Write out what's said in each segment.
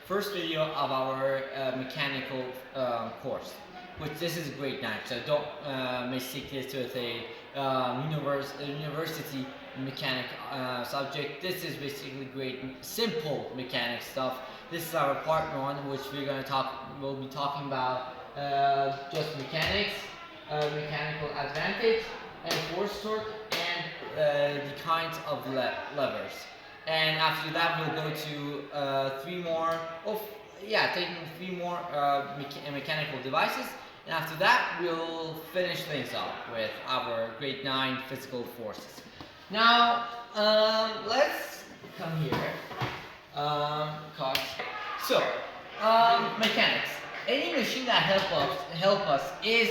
first video of our mechanical course, which this is grade 9, so don't mistake this with a university mechanic subject. This is basically grade simple mechanic stuff. This is our part 1, which we'll be talking about just mechanics, mechanical advantage, and force torque, and the kinds of levers. And after that, we'll go to taking 3 more mechanical devices. And after that, we'll finish things up with our grade 9 physical forces. Now, let's come here. Mechanics. Any machine that help us is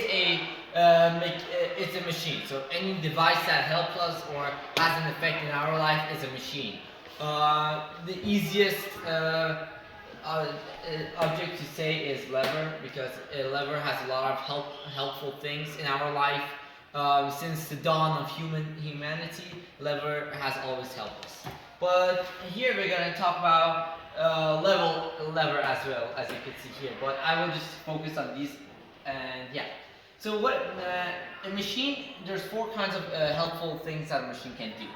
it's a machine. So any device that helps us or has an effect in our life is a machine. The easiest object to say is lever, because a lever has a lot of helpful things in our life. Since the dawn of humanity, lever has always helped us. But here we're going to talk about lever as well, as you can see here. But I will just focus on these, and yeah. So a machine, there's 4 kinds of helpful things that a machine can do.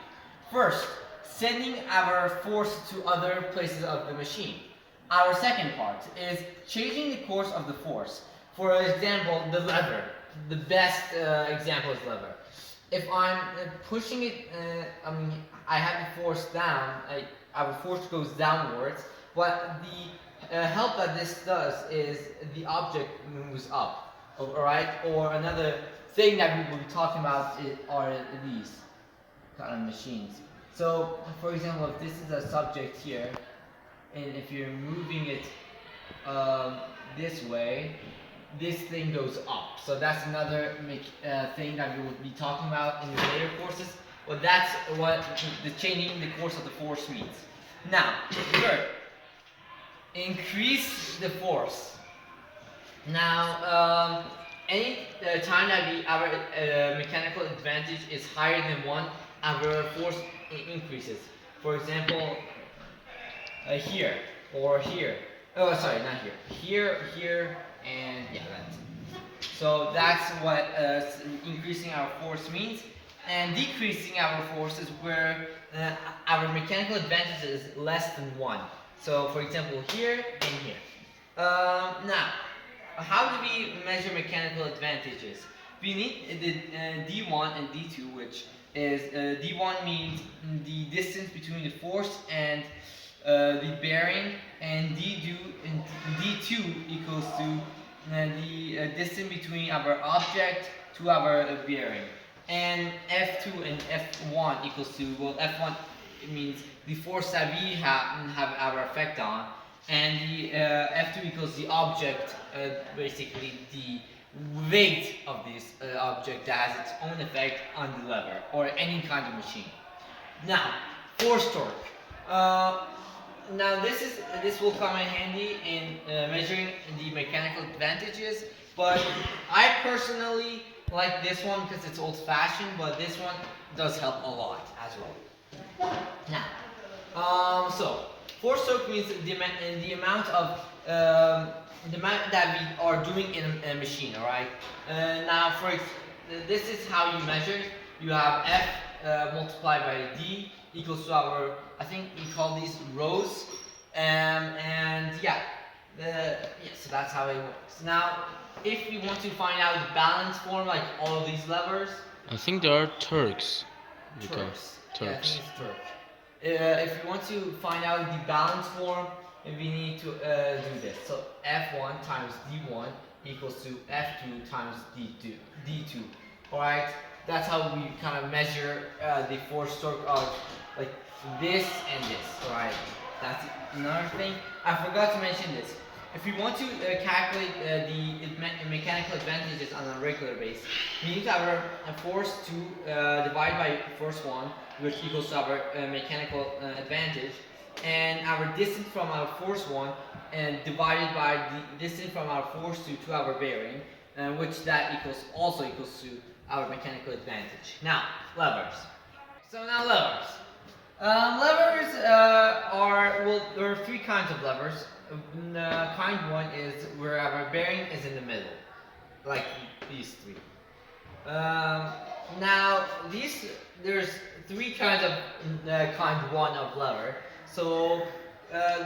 First, sending our force to other places of the machine. Our second part is changing the course of the force. For example, the lever. The best example is lever. If I'm pushing it, I have the force down, our force goes downwards, but the help that this does is the object moves up, alright? Or another thing that we will be talking about are these kind of machines. So, for example, if this is a subject here, and if you're moving it this way, this thing goes up. So that's another thing that we will be talking about in the later courses. But that's what the changing the course of the force means. Now, third, increase the force. Now, any time that our mechanical advantage is higher than 1, our force increases. For example, here or here. Oh, sorry, not here. Here, and yeah, that's it. So that's what increasing our force means. And decreasing our force is where our mechanical advantage is less than 1. So, for example, here and here. Now, how do we measure mechanical advantages? We need the D1 and D2, which is D1 means the distance between the force and the bearing, and D2 equals to the distance between our object to our bearing. And F2 and F1 equals to, well, F1 means the force that we have our effect on, and the F2 equals the object, basically the weight of this object that has its own effect on the lever or any kind of machine. Now, force torque. Now this will come in handy in measuring the mechanical advantages, but I personally like this one because it's old-fashioned, but this one does help a lot as well. Now, so force torque means the amount that we are doing in a machine. All right. Now, this is how you measure. You have F multiplied by D equals to our, I think we call these rows, and yeah, so that's how it works. Now, if you want to find out the balance form, like all of these levers, I think there are Turks. Turks. Turks. Yeah, I think it's Turk. If you want to find out the balance form, we need to do this. So F1 times D1 equals to F2 times D2. Alright? That's how we kind of measure the force torque of like this and this. Alright? That's another thing. I forgot to mention this. If we want to calculate the mechanical advantages on a regular basis, we need our force to divide by force 1, which equals to our mechanical advantage, and our distance from our force 1 and divided by the distance from our force 2 to our bearing, which that also equals to our mechanical advantage. Now, levers. So now levers. Levers there are 3 kinds of levers. kind one is where our bearing is in the middle, like these three. Now there's three kinds of kind one of lever. So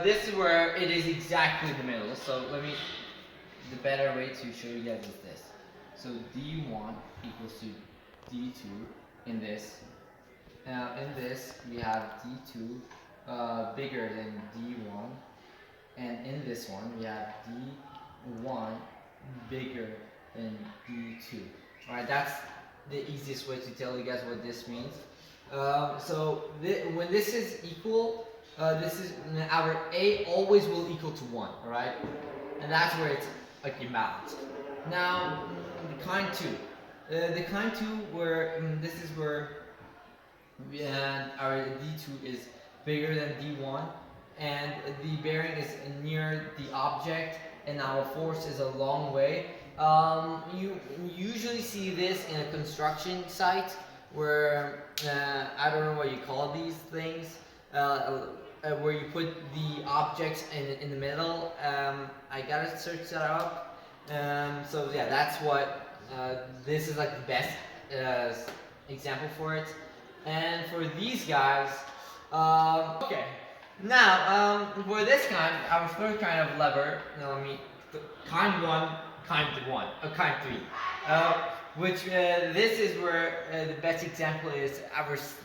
this is where it is exactly in the middle. So the better way to show you guys is this. So D1 equals to D2 in this. In this we have D2 bigger than D1, and in this one we have D1 bigger than D2. Alright, that's the easiest way to tell you guys what this means. When this is equal, this is our A always will equal to 1, alright? And that's where it's like imbalanced. Now, the kind 2. The kind 2 where this is where our D2 is bigger than D1 and the bearing is near the object and our force is a long way. You usually see this in a construction site where I don't know what you call these things, where you put the objects in the middle. I gotta search that up. So yeah, that's what this is like the best example for it. And for these guys, okay. Now, for this kind, our third kind of lever, kind 1, kind 3. Which this is where the best example is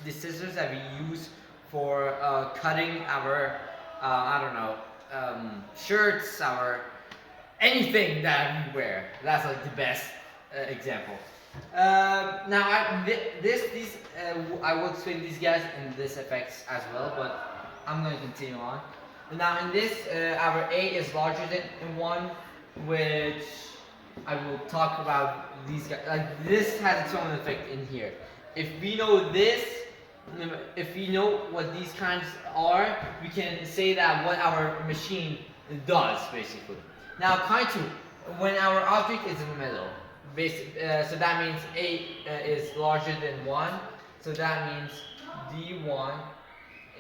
the scissors that we use for cutting our, I don't know, shirts, our anything that we wear. That's like the best example. Now, I will explain these guys and this effects as well, but I'm going to continue on. Now, in this, our A is larger than 1, which I will talk about these guys. Like, this has its own effect in here. If we know this, if we know what these kinds are, we can say that what our machine does, basically. Now, kind 2, when our object is in the middle, so that means A is larger than 1, so that means D1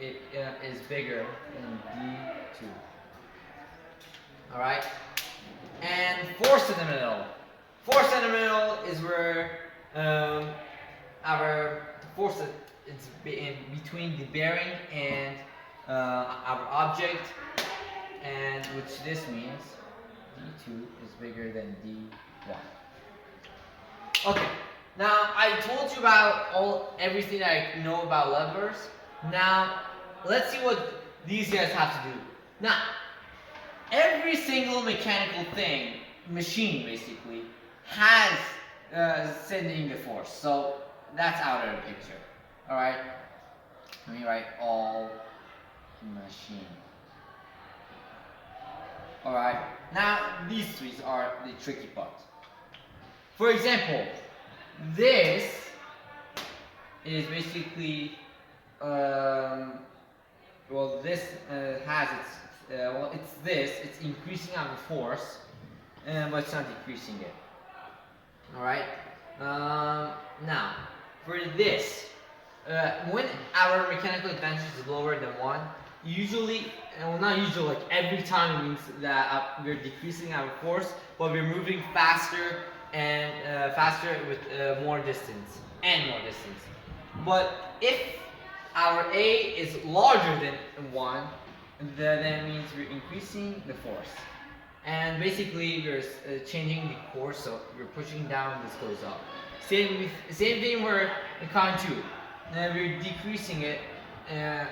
is bigger than D2. Alright? And force in the middle. Force in the middle is where our force is in between the bearing and our object, and which this means D2 is bigger than D1. Okay, now I told you about everything that I know about levers. Now let's see what these guys have to do. Now, every single mechanical machine basically, has sending the force. So that's out of the picture. Alright? Let me write all machine. Alright? Now these three are the tricky part. For example, this is basically this has it's increasing our force, but it's not decreasing it. Alright? Now, for this, when our mechanical advantage is lower than 1, usually, well, not usually, like every time it means that we're decreasing our force, but we're moving faster and faster with more distance. But if our A is larger than 1, then that means we're increasing the force. And basically we're changing the course, so we're pushing down, this goes up. Same thing for kind 2. We're decreasing it,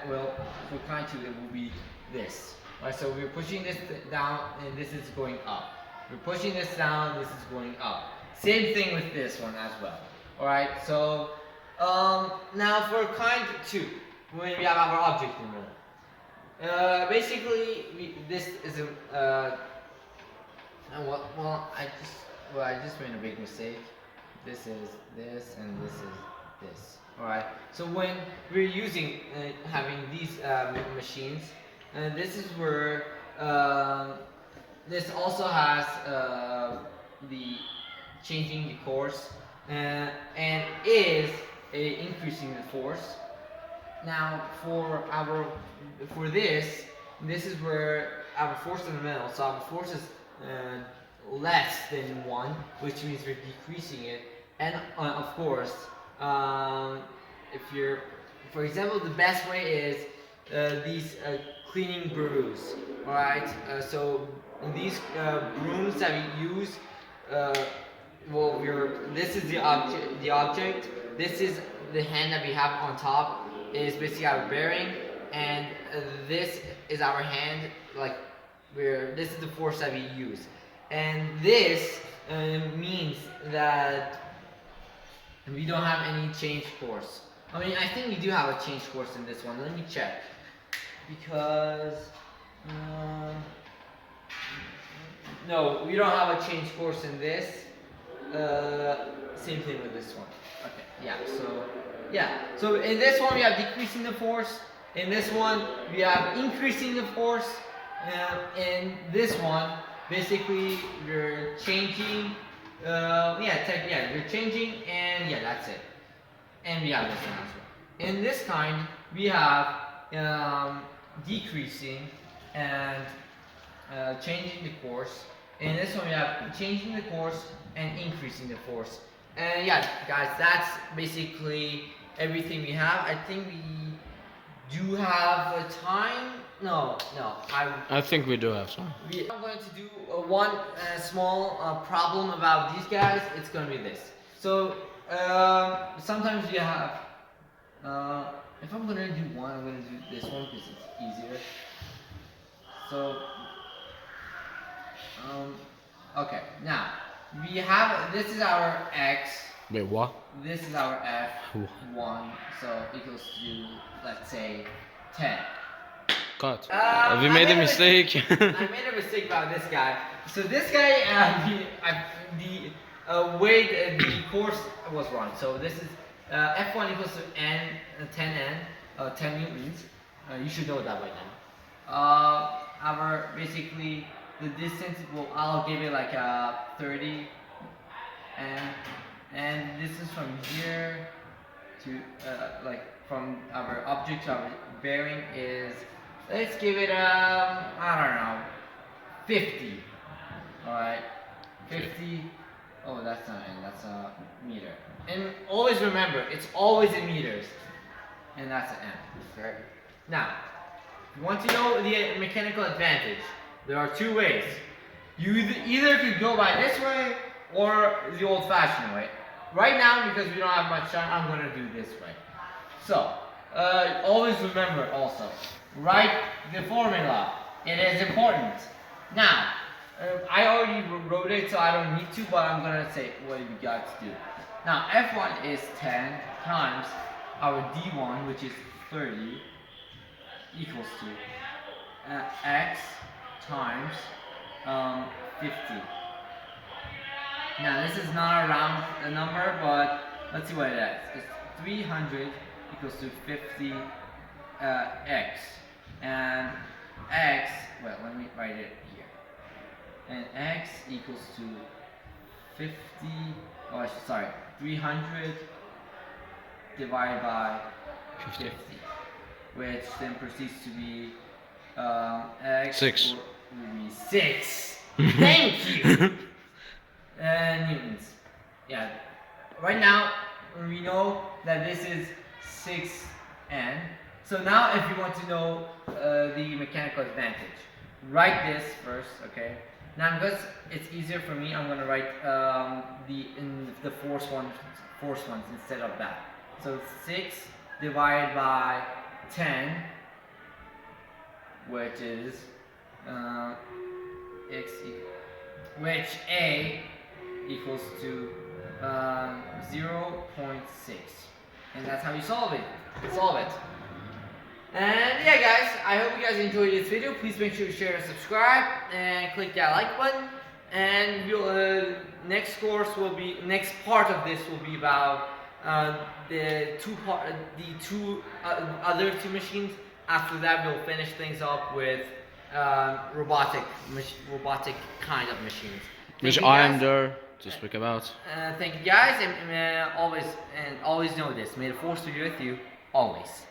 well, for kind 2 it will be this. Right, so we're pushing this down and this is going up. We're pushing this down, this is going up. Same thing with this one as well. Alright, so now for kind 2, when we have our object in the middle. Basically, this is a I just made a big mistake. This is this and this is this. Alright, so when we're using having these machines, this is where this also has the changing the course and is increasing the force. Now for this is where our force in the middle, so our force is less than 1, which means we're decreasing it. And of course, if you're, for example, the best way is these cleaning brooms. Alright, so these brooms that we use, well, this is the object, this is the hand that we have on top, is basically our bearing, and this is our hand, like, this is the force that we use. And this means that we don't have any change force. I mean, I think we do have a change force in this one. Let me check. Because, no, we don't have a change force in this. Same thing with this one. Okay, yeah, so in this one we have decreasing the force. In this one we have increasing the force. In this one, basically we're changing. We're changing, and yeah, that's it. And we have this one as well. In this kind, we have decreasing and changing the course. In this one, we have changing the course and increasing the force. And yeah, guys, that's basically everything we have. I think we do have a time. No. I think we do have some. I'm going to do one small problem about these guys. It's going to be this. So sometimes you have. If I'm going to do one, I'm going to do this one because it's easier. So okay. Now we have. This is our x. Wait, what? This is our f1. So equals to, let's say, 10. God, have you made a mistake? I made a mistake about this guy. So this guy, the way the course was run. So this is F1 equals to n, 10n, 10 newtons. You should know that by now. Our basically the distance. Well, I'll give it like 30, and this is from here to like from our object to our bearing is. Let's give it I don't know, 50. Alright, 50. Oh, that's not in, that's a meter. And always remember, it's always in meters. And that's an M. Okay? Now, if you want to know the mechanical advantage, there are two ways. You either could go by this way or the old-fashioned way. Right now, because we don't have much time, I'm going to do this way. So, always remember also, write the formula. It is important. Now, I already wrote it, so I don't need to, but I'm going to say what we got to do. Now, F1 is 10 times our D1, which is 30, equals to X times 50. Now, this is not a round number, but let's see what it is. It's 300 equals to 50 X. And X, well, let me write it here. And X equals to 50, 300 divided by 50, which then proceeds to be X 6. Will be 6. Thank you! Newtons. Yeah. Right now, we know that this is 6n. So now if you want to know the mechanical advantage, write this first, okay? Now because it's easier for me, I'm going to write the force ones instead of that. So 6 divided by 10, which is which A equals to 0.6. And that's how you solve it. And yeah, guys, I hope you guys enjoyed this video. Please make sure to share and subscribe and click that like button. And next part of this will be about the other two machines. After that, we'll finish things up with robotic kind of machines. Which I am there to speak about. Thank you guys, and always know this. May the force be with you always.